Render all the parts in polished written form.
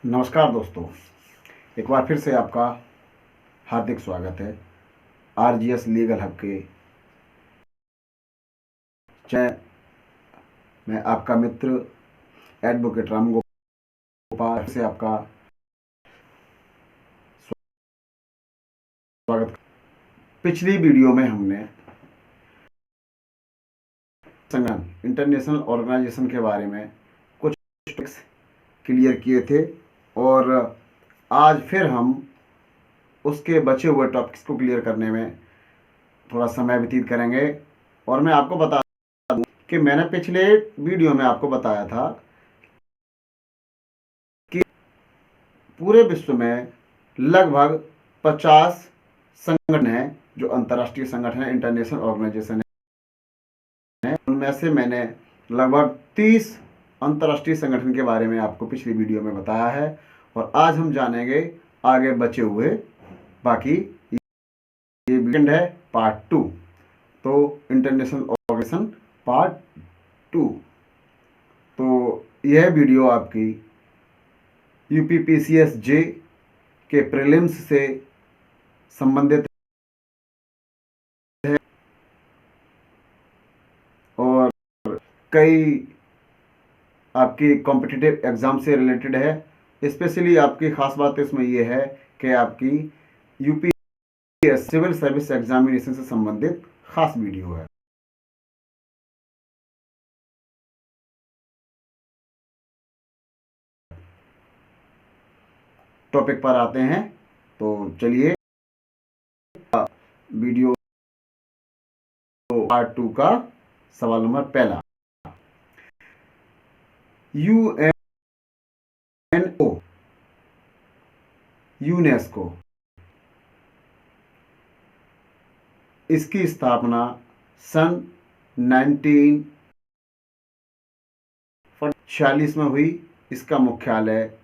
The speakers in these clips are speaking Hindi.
नमस्कार दोस्तों, एक बार फिर से आपका हार्दिक स्वागत है आरजीएस लीगल हब के चैनल। मैं आपका मित्र एडवोकेट राम गोपाल से आपका स्वागत। पिछली वीडियो में हमने संगठन इंटरनेशनल ऑर्गेनाइजेशन के बारे में कुछ टॉपिक्स क्लियर किए थे और आज फिर हम उसके बचे हुए टॉपिक्स को क्लियर करने में थोड़ा समय व्यतीत करेंगे। और मैं आपको बता दूं कि मैंने पिछले वीडियो में आपको बताया था कि पूरे विश्व में लगभग 50 संगठन हैं जो अंतर्राष्ट्रीय संगठन है, इंटरनेशनल ऑर्गेनाइजेशन है। उनमें से मैंने लगभग 30 अंतर्राष्ट्रीय संगठन के बारे में आपको पिछली वीडियो में बताया है और आज हम जानेंगे आगे बचे हुए बाकी। ये वीकेंड है पार्ट 2, तो इंटरनेशनल ऑर्गेनाइजेशन पार्ट 2। तो यह वीडियो आपकी यूपीपीसीएस जे के प्रीलिम्स से संबंधित है और कई आपकी कॉम्पिटिटिव एग्ज़ाम से रिलेटेड है। स्पेशली आपकी ख़ास बात इसमें यह है कि आपकी यूपी सिविल सर्विस एग्जामिनेशन से संबंधित खास वीडियो है। टॉपिक पर आते हैं, तो चलिए वीडियो पार्ट 2 का सवाल नंबर पहला। यूनेस्को इसकी स्थापना सन 1946 में हुई। इसका मुख्यालय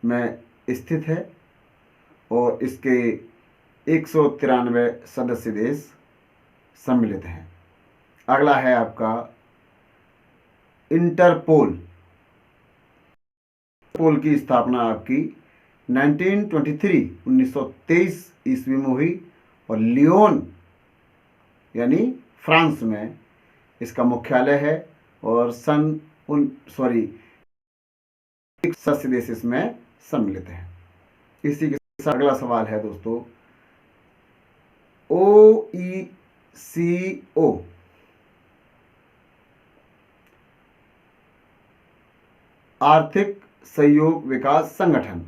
में स्थित है और इसके 193 सदस्य देश सम्मिलित हैं। अगला है आपका इंटरपोल की स्थापना आपकी 1923 ईस्वी में हुई और लियोन यानी फ्रांस में इसका मुख्यालय है और सदस्य देश इसमें सम्मिलित हैं। इसी के साथ अगला सवाल है दोस्तों, OECO आर्थिक सहयोग विकास संगठन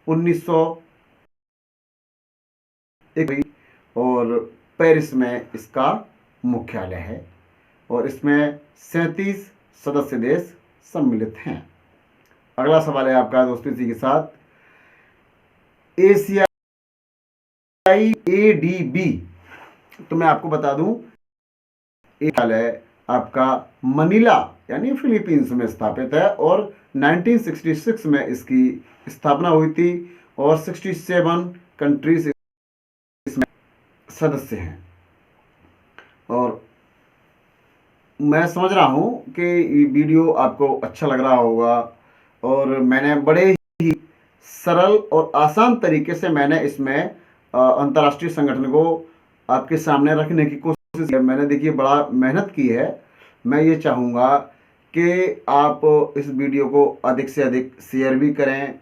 1901 और पेरिस में इसका मुख्यालय है और इसमें 37 सदस्य देश सम्मिलित हैं। अगला सवाल है आपका दोस्तों इसी के साथ, एशियाई ADB। तो मैं आपको बता दूं मुख्यालय आपका मनीला यानी फिलीपींस में स्थापित है और 1966 में इसकी स्थापना हुई थी और 67 कंट्रीज इसमें सदस्य हैं। और मैं समझ रहा हूं कि ये वीडियो आपको अच्छा लग रहा होगा और मैंने बड़े ही सरल और आसान तरीके से मैंने इसमें अंतर्राष्ट्रीय संगठन को आपके सामने रखने की कोशिश की। मैंने देखिए बड़ा मेहनत की है। मैं ये चाहूँगा कि आप इस वीडियो को अधिक से अधिक शेयर भी करें,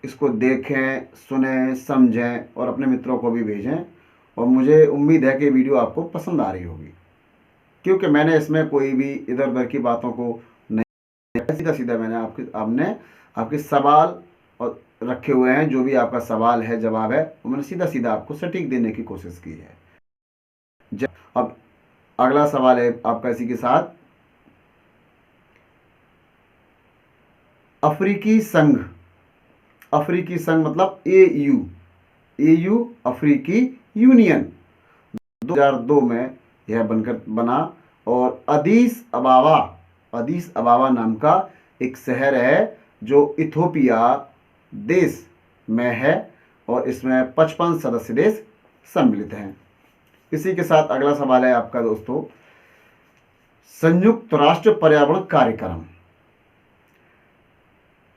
इसको देखें, सुनें, समझें और अपने मित्रों को भी भेजें। और मुझे उम्मीद है कि वीडियो आपको पसंद आ रही होगी, क्योंकि मैंने इसमें कोई भी इधर उधर की बातों को नहीं, सीधा सीधा मैंने आपके सवाल और रखे हुए हैं। जो भी आपका सवाल है, जवाब है, वो मैंने सीधा सीधा आपको सटीक देने की कोशिश की है। अब अगला सवाल है आपका इसी के साथ, अफ्रीकी संघ मतलब AU अफ्रीकी यूनियन 2002 में यह बनकर बना और अदीस अबाबा नाम का एक शहर है जो इथोपिया देश में है और इसमें 55 सदस्य देश सम्मिलित हैं। इसी के साथ अगला सवाल है आपका दोस्तों, संयुक्त राष्ट्र पर्यावरण कार्यक्रम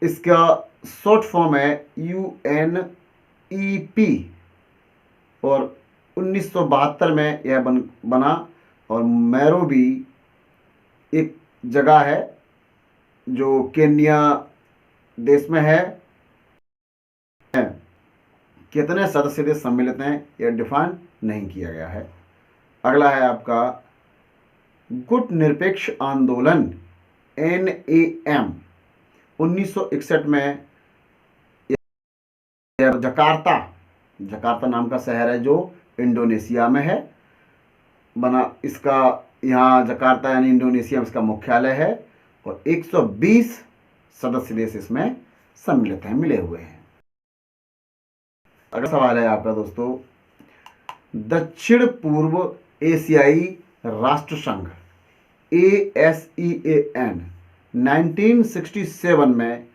इसका शॉर्ट फॉर्म है UNEP, और 1972 में यह बना। और नैरोबी एक जगह है जो केन्या देश में है। कितने सदस्य देश सम्मिलित हैं यह डिफाइन नहीं किया गया है। अगला है आपका गुट निरपेक्ष आंदोलन NAM, 1961 में जकार्ता नाम का शहर है जो इंडोनेशिया में है बना। इसका यहाँ जकार्ता यानी इंडोनेशिया में इसका मुख्यालय है, और 120 सदस्य देश इसमें सम्मिलित हैं, मिले हुए हैं। अगला सवाल है आपका दोस्तों, दक्षिण पूर्व एशियाई राष्ट्र संघ ASEAN 1967 में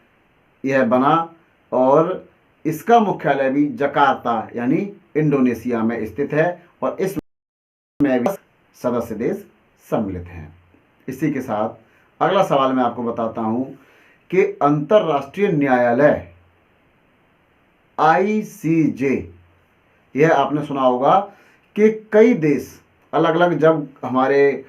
यह बना, और इसका मुख्यालय भी जकार्ता यानी इंडोनेशिया में स्थित है, और इसमें भी सदस्य देश सम्मिलित हैं। इसी के साथ अगला सवाल मैं आपको बताता हूं कि अंतर्राष्ट्रीय न्यायालय ICJ, यह आपने सुना होगा कि कई देश अलग अलग, जब हमारे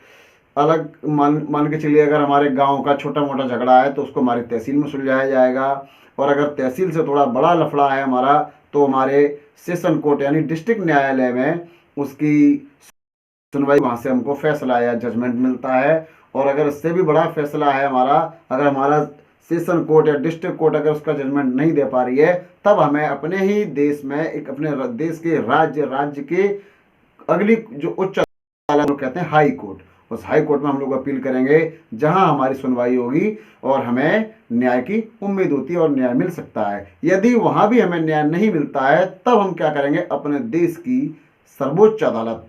अलग मान के चलिए अगर हमारे गांव का छोटा मोटा झगड़ा है तो उसको हमारी तहसील में सुलझाया जाएगा, और अगर तहसील से थोड़ा बड़ा लफड़ा है हमारा तो हमारे सेशन कोर्ट यानी डिस्ट्रिक्ट न्यायालय में उसकी सुनवाई, वहाँ से हमको फैसला या जजमेंट मिलता है। और अगर इससे भी बड़ा फैसला है हमारा, अगर हमारा सेशन कोर्ट या डिस्ट्रिक्ट कोर्ट अगर उसका जजमेंट नहीं दे पा रही है, तब हमें अपने ही देश में एक अपने देश के राज्य के अगली जो उच्च अदालत कहते हैं हाई कोर्ट, उस हाई कोर्ट में हम लोग अपील करेंगे जहां हमारी सुनवाई होगी और हमें न्याय की उम्मीद होती है और न्याय मिल सकता है। यदि वहां भी हमें न्याय नहीं मिलता है तब हम क्या करेंगे, अपने देश की सर्वोच्च अदालत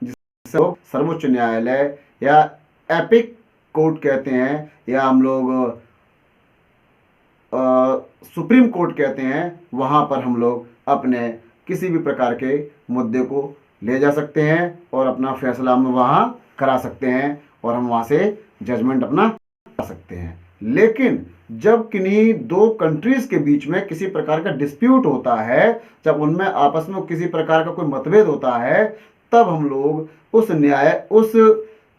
जिसे सर्वोच्च न्यायालय या एपिक कोर्ट कहते हैं, या हम लोग सुप्रीम कोर्ट कहते हैं, वहां पर हम लोग अपने किसी भी प्रकार के मुद्दे को ले जा सकते हैं और अपना फैसला हम वहां करा सकते हैं और हम वहां से जजमेंट अपना करा सकते हैं। लेकिन जब किन्हीं दो कंट्रीज के बीच में किसी प्रकार का डिस्प्यूट होता है, जब उनमें आपस में किसी प्रकार का कोई मतभेद होता है, तब हम लोग उस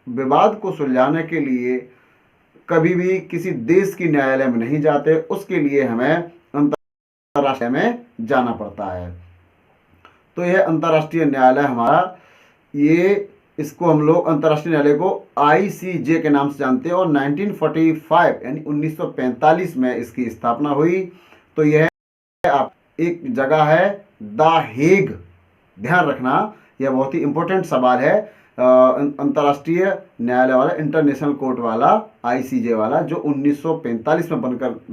विवाद को सुलझाने के लिए कभी भी किसी देश की न्यायालय में नहीं जाते, उसके लिए हमें अंतर्राष्ट्रीय में जाना पड़ता है। तो यह अंतर्राष्ट्रीय न्यायालय हमारा, इसको हम लोग अंतर्राष्ट्रीय न्यायालय को ICJ के नाम से जानते हैं, और 1945 यानी 1945 में इसकी स्थापना हुई। तो यह एक जगह है द हेग, ध्यान रखना यह बहुत ही इंपॉर्टेंट सवाल है। अंतर्राष्ट्रीय न्यायालय वाला, इंटरनेशनल कोर्ट वाला, ICJ वाला, जो 1945 में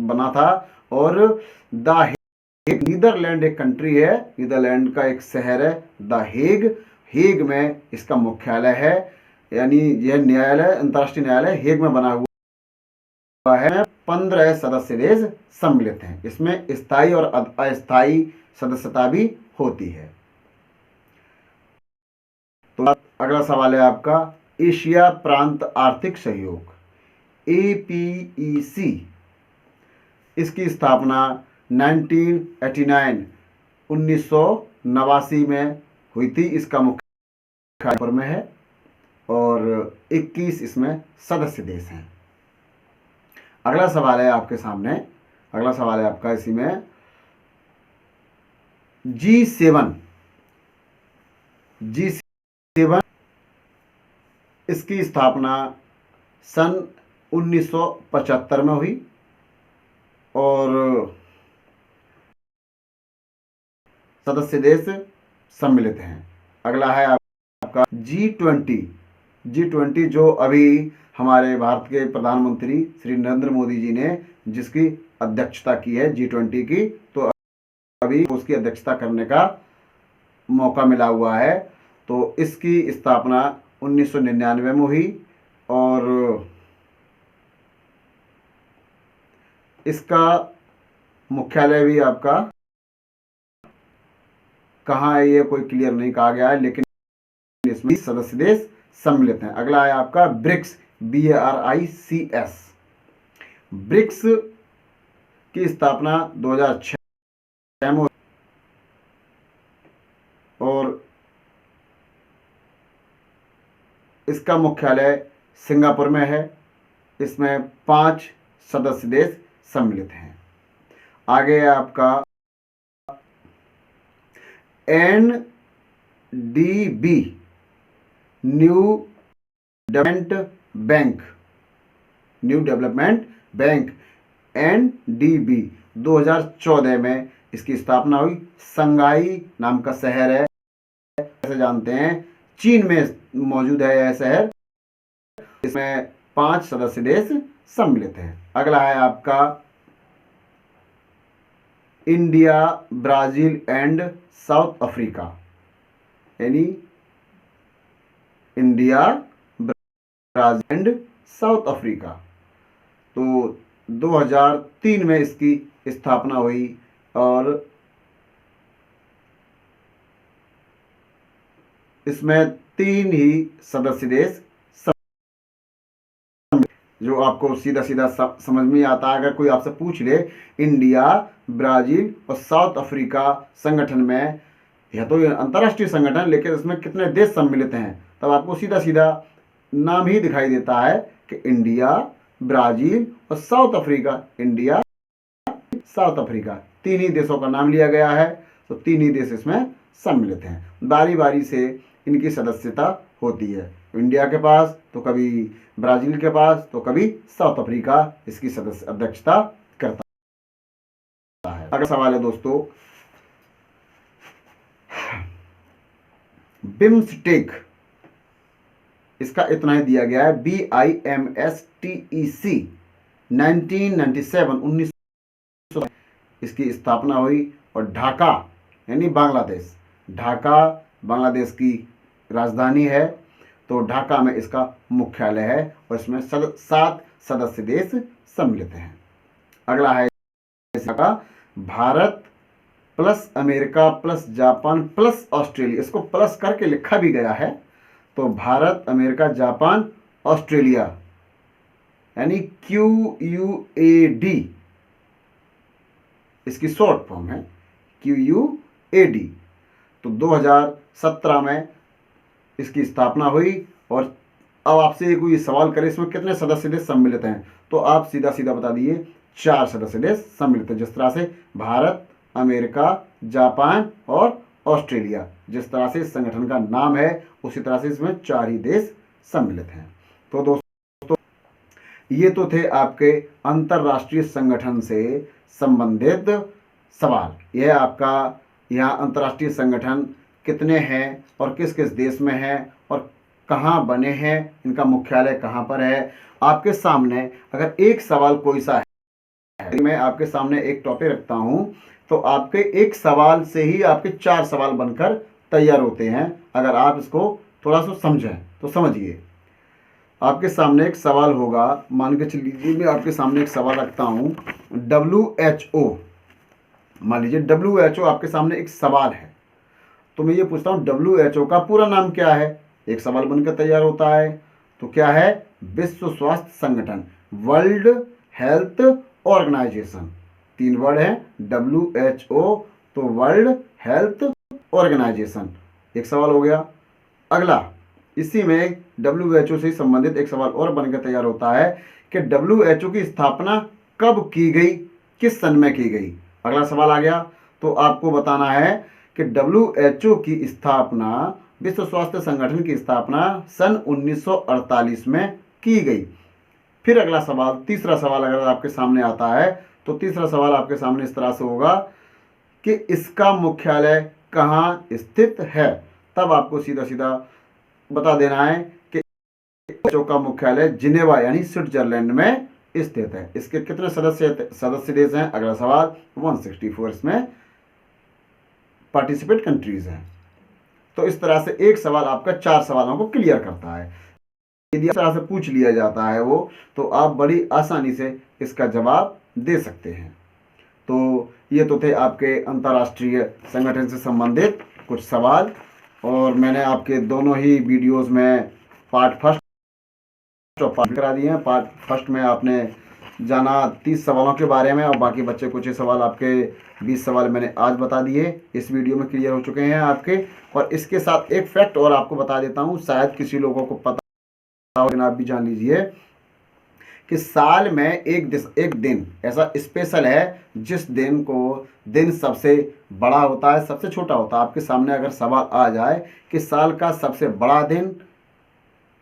बना था। और द हेग नीदरलैंड एक कंट्री है, नीदरलैंड का एक शहर है द हेग। हेग में इसका मुख्यालय है, यानी यह न्यायालय, अंतर्राष्ट्रीय न्यायालय हेग में बना हुआ है। 15 सदस्य देश सम्मिलित हैं, इसमें स्थायी और अस्थायी सदस्यता भी होती है। तो अगला सवाल है आपका, एशिया प्रांत आर्थिक सहयोग APEC, इसकी स्थापना 1989 में हुई थी। इसका मुख्यालय में है और 21 इसमें सदस्य देश हैं। अगला सवाल है आपके सामने, अगला सवाल है आपका इसी में G7 इसकी स्थापना सन 1975 में हुई और सदस्य देश सम्मिलित हैं। अगला है आपका G20 जो अभी हमारे भारत के प्रधानमंत्री श्री नरेंद्र मोदी जी ने जिसकी अध्यक्षता की है G20 की, तो अभी उसकी अध्यक्षता करने का मौका मिला हुआ है। तो इसकी स्थापना 1999 में हुई और इसका मुख्यालय भी आपका कहाँ है ये कोई क्लियर नहीं कहा गया है, लेकिन इसमें सदस्य देश सम्मिलित हैं। अगला है आपका ब्रिक्स, BRICS। ब्रिक्स की स्थापना 2006 में, और इसका मुख्यालय सिंगापुर में है। इसमें 5 सदस्य देश सम्मिलित हैं। आगे है आपका NDB, new development bank, NDB 2014 में इसकी स्थापना हुई। संगाई नाम का शहर है, ऐसे जानते हैं, चीन में मौजूद है यह शहर। इसमें 5 सदस्य देश सम्मिलित हैं। अगला है आपका India, Brazil and South Africa, यानी India, Brazil and South Africa. तो 2003 में इसकी स्थापना हुई और इसमें 3 ही सदस्य देश, जो आपको सीधा सीधा समझ में आता है। अगर कोई आपसे पूछ ले इंडिया, ब्राजील और साउथ अफ्रीका संगठन में, यह तो अंतर्राष्ट्रीय संगठन, लेकिन इसमें कितने देश सम्मिलित हैं, तब आपको सीधा सीधा नाम ही दिखाई देता है कि इंडिया, ब्राजील और south Africa. India, south Africa, 3 ही देशों का नाम लिया गया है। तो 3 ही देश इसमें सम्मिलित हैं। बारी बारी से इनकी सदस्यता होती है। इंडिया के पास तो कभी ब्राजील के पास तो कभी साउथ अफ्रीका इसकी सदस्य अध्यक्षता करता है। अगला सवाल है दोस्तों, बिम्स्टेक, इसका इतना ही दिया गया है, BIMSTEC 1997 इसकी स्थापना हुई। और ढाका यानी बांग्लादेश, ढाका बांग्लादेश की राजधानी है। तो ढाका में इसका मुख्यालय है और इसमें 7 सदस्य देश सम्मिलित हैं। अगला है इसका Bharat plus America plus Japan plus Australia, इसको प्लस करके लिखा भी गया है। तो भारत, अमेरिका, जापान, ऑस्ट्रेलिया, यानी QUAD इसकी शॉर्ट फॉर्म है, QUAD। तो 2017 में इसकी स्थापना हुई। और अब आपसे कोई सवाल करे इसमें कितने सदस्य देश सम्मिलित हैं, तो आप सीधा सीधा बता दिए 4 सदस्य देश सम्मिलित हैं। जिस तरह से भारत, अमेरिका, जापान और ऑस्ट्रेलिया, जिस तरह से इस संगठन का नाम है, उसी तरह से इसमें 4 ही देश सम्मिलित हैं। तो दोस्तों, ये तो थे आपके अंतर्राष्ट्रीय संगठन से संबंधित सवाल। यह आपका यहाँ अंतर्राष्ट्रीय संगठन कितने हैं और किस किस देश में हैं और कहाँ बने हैं, इनका मुख्यालय कहाँ पर है। आपके सामने अगर एक सवाल कोई सा है, मैं आपके सामने एक टॉपिक रखता हूँ, तो आपके एक सवाल से ही आपके 4 सवाल बनकर तैयार होते हैं। अगर आप इसको थोड़ा सा समझें तो समझिए। आपके सामने एक सवाल होगा, मान के चलिए मैं आपके सामने एक सवाल रखता हूँ, WHO, मान लीजिए WHO आपके सामने एक सवाल है। तो मैं ये पूछता हूँ WHO का पूरा नाम क्या है, एक सवाल बनकर तैयार होता है। तो क्या है, विश्व स्वास्थ्य संगठन, वर्ल्ड हेल्थ ऑर्गेनाइजेशन। 3 वर्ड है WHO, तो वर्ल्ड हेल्थ ऑर्गेनाइजेशन, एक सवाल हो गया। अगला, इसी में WHO से संबंधित एक सवाल और बनकर तैयार होता है कि WHO की स्थापना कब की गई, किस सन में की गई। अगला सवाल आ गया। तो आपको बताना है कि WHO की स्थापना, विश्व स्वास्थ्य संगठन की स्थापना सन 1948 में की गई। फिर अगला सवाल, तीसरा सवाल अगर आपके सामने आता है, तो तीसरा सवाल आपके सामने इस तरह से होगा कि इसका मुख्यालय कहाँ स्थित है। तब आपको सीधा सीधा बता देना है कि WHO का मुख्यालय जिनेवा यानी स्विट्जरलैंड में स्थित है। इसके कितने सदस्य देश हैं, अगला सवाल 164, इसमें पार्टिसिपेट कंट्रीज हैं। तो इस तरह से एक सवाल आपका 4 सवालों को क्लियर करता है। यदि इस तरह से पूछ लिया जाता है वो, तो आप बड़ी आसानी से इसका जवाब दे सकते हैं। तो ये तो थे आपके अंतर्राष्ट्रीय संगठन से संबंधित कुछ सवाल। और मैंने आपके दोनों ही वीडियोस में पार्ट फर्स्ट और पार्ट करा दिए हैं। पार्ट फर्स्ट में आपने जाना 30 सवालों के बारे में, और बाकी बच्चे कुछ ही सवाल आपके 20 सवाल मैंने आज बता दिए, इस वीडियो में क्लियर हो चुके हैं आपके। और इसके साथ एक फैक्ट और आपको बता देता हूँ, शायद किसी लोगों को पता हो, लेकिन आप भी जान लीजिए कि साल में एक दिन ऐसा स्पेशल है जिस दिन सबसे बड़ा होता है, सबसे छोटा होता है। आपके सामने अगर सवाल आ जाए कि साल का सबसे बड़ा दिन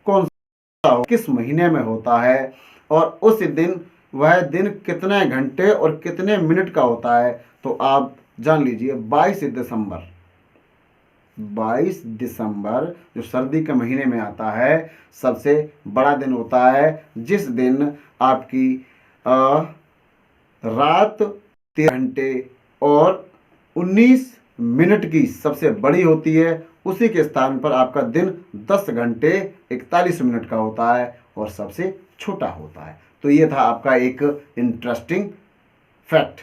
कौन सा हो, किस महीने में होता है, और उस दिन वह दिन कितने घंटे और कितने मिनट का होता है, तो आप जान लीजिए 22 दिसंबर जो सर्दी के महीने में आता है, सबसे बड़ा दिन होता है, जिस दिन आपकी रात 13 घंटे और 19 मिनट की सबसे बड़ी होती है। उसी के स्थान पर आपका दिन 10 घंटे 41 मिनट का होता है और सबसे छोटा होता है। तो ये था आपका एक इंटरेस्टिंग फैक्ट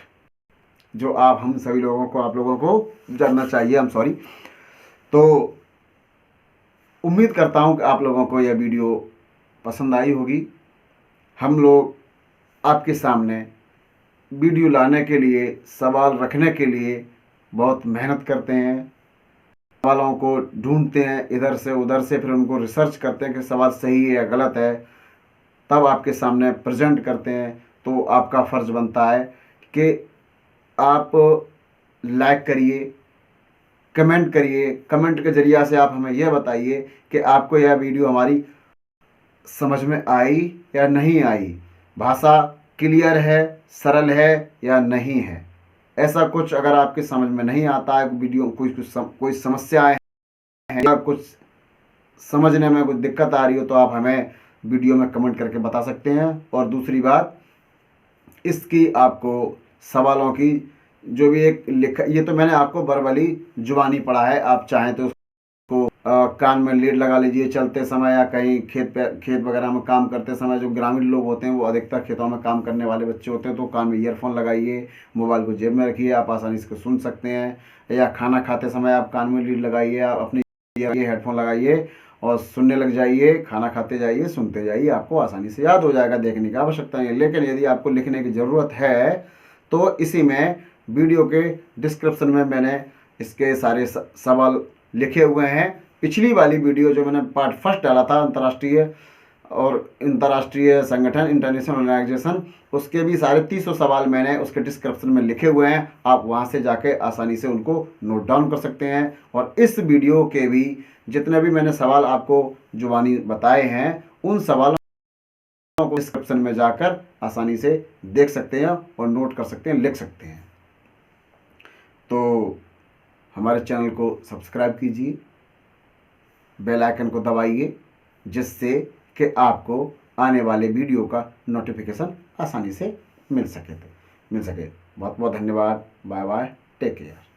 जो आप लोगों को जानना चाहिए। तो उम्मीद करता हूँ कि आप लोगों को यह वीडियो पसंद आई होगी। हम लोग आपके सामने वीडियो लाने के लिए, सवाल रखने के लिए बहुत मेहनत करते हैं, सवालों को ढूंढते हैं इधर से उधर से, फिर उनको रिसर्च करते हैं कि सवाल सही है या गलत है, तब आपके सामने प्रेजेंट करते हैं। तो आपका फ़र्ज़ बनता है कि आप लाइक करिए, कमेंट करिए, कमेंट के ज़रिए से आप हमें यह बताइए कि आपको यह वीडियो हमारी समझ में आई या नहीं आई, भाषा क्लियर है, सरल है या नहीं है। ऐसा कुछ अगर आपके समझ में नहीं आता है वीडियो, कोई समस्याएं हैं या कुछ समझने में कुछ दिक्कत आ रही हो, तो आप हमें वीडियो में कमेंट करके बता सकते हैं। और दूसरी बात, इसकी आपको सवालों की जो भी एक लिखा, ये तो मैंने आपको वर्बली जुबानी पढ़ा है, आप चाहें तो उसको कान में लीड लगा लीजिए चलते समय, या कहीं खेत वगैरह में काम करते समय। जो ग्रामीण लोग होते हैं वो अधिकतर खेतों में काम करने वाले बच्चे होते हैं, तो कान में ईयरफोन लगाइए, मोबाइल को जेब में रखिए, आप आसानी से सुन सकते हैं। या खाना खाते समय आप कान में लीड लगाइए, आप अपनी हेडफोन लगाइए और सुनने लग जाइए, खाना खाते जाइए, सुनते जाइए, आपको आसानी से याद हो जाएगा, देखने की आवश्यकता नहीं है। लेकिन यदि आपको लिखने की ज़रूरत है तो इसी में वीडियो के डिस्क्रिप्शन में मैंने इसके सारे सवाल लिखे हुए हैं। पिछली वाली वीडियो जो मैंने पार्ट फर्स्ट डाला था, अंतर्राष्ट्रीय संगठन, इंटरनेशनल ऑर्गेनाइजेशन, उसके भी सारे 300 सवाल मैंने उसके डिस्क्रिप्शन में लिखे हुए हैं। आप वहां से जाके आसानी से उनको नोट डाउन कर सकते हैं। और इस वीडियो के भी जितने भी मैंने सवाल आपको जुबानी बताए हैं, उन सवालों को डिस्क्रिप्शन में जाकर आसानी से देख सकते हैं और नोट कर सकते हैं, लिख सकते हैं। तो हमारे चैनल को सब्सक्राइब कीजिए, बेल आइकन को दबाइए, जिससे कि आपको आने वाले वीडियो का नोटिफिकेशन आसानी से मिल सके। बहुत बहुत धन्यवाद। Bye bye, take care.